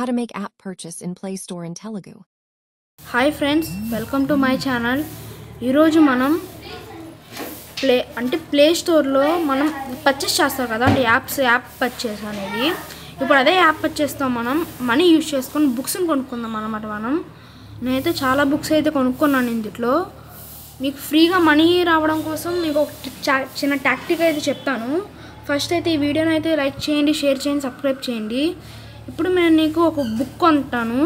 How to make app purchase in Play Store in Telugu. Hi friends, welcome to my channel. ఈరోజు మనం play స్టోర్లో మనం purchase చేస్తాం కదా అంటే యాప్ పర్చేస్ అనేది. ఇప్పుడు అదే యాప్ పర్చేస్తాం మనం మనీ యూజ్ చేసుకొని బుక్స్ని కొనుక్కుందాం అన్నమాట. నేనైతే చాలా బుక్స్ అయితే కొనుక్కున్నాను ఇందులో. మీకు ఫ్రీగా మనీ రావడం కోసం మీకు ఒక చిన్న టాక్టిక్ అయితే చెప్తాను. ఫస్ట్ అయితే ఈ వీడియోని అయితే లైక్ చేయండి, షేర్ చేయండి, సబ్స్క్రైబ్ చేయండి. ఇప్పుడు నేను నీకు ఒక బుక్ కొంటాను.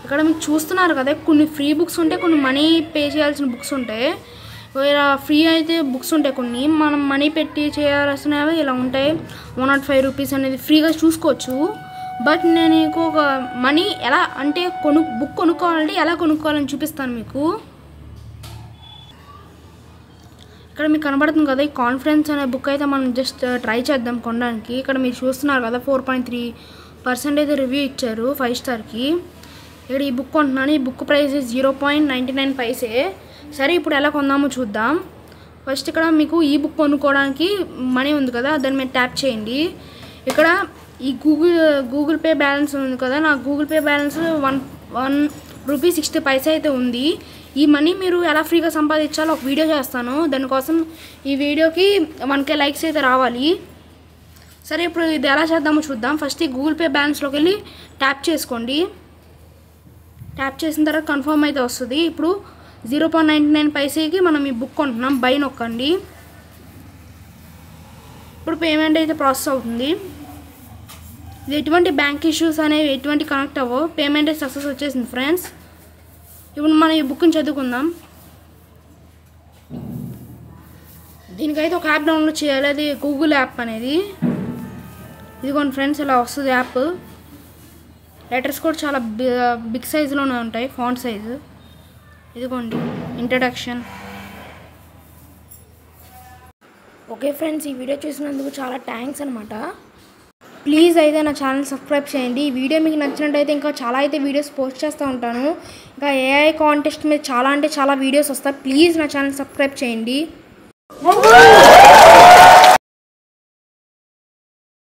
ఇక్కడ మీకు చూస్తున్నారు కదా, కొన్ని ఫ్రీ బుక్స్ ఉంటాయి, కొన్ని మనీ పే చేయాల్సిన బుక్స్ ఉంటాయి. ఇలా ఫ్రీ అయితే బుక్స్ ఉంటాయి, కొన్ని మనం మనీ పెట్టి చేయాల్సినవి ఇలా ఉంటాయి. 105 రూపీస్ అనేది ఫ్రీగా చూసుకోవచ్చు. బట్ నేను మీకు ఒక మనీ ఎలా అంటే బుక్ కొనుక్కోవాలంటే ఎలా కొనుక్కోవాలని చూపిస్తాను మీకు. ఇక్కడ మీకు కనబడుతుంది కదా, ఈ కాన్ఫిడెన్స్ అనే బుక్ అయితే మనం జస్ట్ ట్రై చేద్దాం కొనడానికి. ఇక్కడ మీరు చూస్తున్నారు కదా 4.3% అయితే రివ్యూ ఇచ్చారు 5 స్టార్కి. ఇక్కడ ఈ బుక్ కొంటున్నాను. ఈ బుక్ ప్రైస్ 0.99 పైసే. సరే ఇప్పుడు ఎలా కొందామో చూద్దాం. ఫస్ట్ ఇక్కడ మీకు ఈ బుక్ కొనుక్కోవడానికి మనీ ఉంది కదా, దాన్ని మీరు ట్యాప్ చేయండి. ఇక్కడ ఈ గూగుల్ పే బ్యాలెన్స్ ఉంది కదా, నా గూగుల్ పే బ్యాలెన్స్ 1 రూపీ 60 పైసా అయితే ఉంది. ఈ మనీ మీరు ఎలా ఫ్రీగా సంపాదించాలో ఒక వీడియో చేస్తాను. దానికోసం ఈ వీడియోకి 1K లైక్స్ అయితే రావాలి. సరే ఇప్పుడు ఇది ఎలా చేద్దామో చూద్దాం. ఫస్ట్ ఈ గూగుల్ పే బ్యాలెన్స్లోకి వెళ్ళి ట్యాప్ చేసుకోండి. ట్యాప్ చేసిన తర్వాత కన్ఫర్మ్ అయితే వస్తుంది. ఇప్పుడు 0.99 పైసకి మనం ఈ బుక్ కొంటున్నాం. బై నొక్కండి. ఇప్పుడు పేమెంట్ అయితే ప్రాసెస్ అవుతుంది. ఇది ఎటువంటి బ్యాంక్ ఇష్యూస్ అనేవి ఎటువంటి కనెక్ట్ అవ్వవు. పేమెంట్ అయితే సక్సెస్ వచ్చేసింది ఫ్రెండ్స్. ఇప్పుడు మనం ఈ బుక్ని చదువుకుందాం. దీనికైతే ఒక యాప్ డౌన్లోడ్ చేయాలి, అది గూగుల్ యాప్ అనేది. ఇదిగోండి ఫ్రెండ్స్, ఇలా వస్తుంది యాప్. లెటర్స్ కూడా చాలా బిగ్ సైజులోనే ఉంటాయి, ఫాంట్ సైజు. ఇదిగోండి ఇంట్రడక్షన్. ఓకే ఫ్రెండ్స్, ఈ వీడియో చూసినందుకు చాలా థ్యాంక్స్ అనమాట. ప్లీజ్ అయితే నా ఛానల్ సబ్స్క్రైబ్ చేయండి. ఈ వీడియో మీకు నచ్చినట్టయితే ఇంకా చాలా అయితే వీడియోస్ పోస్ట్ చేస్తూ ఉంటాను. ఇంకా ఏఐ కాంటెస్ట్ మీద చాలా అంటే చాలా వీడియోస్ వస్తాయి. ప్లీజ్ నా ఛానల్ సబ్స్క్రైబ్ చేయండి.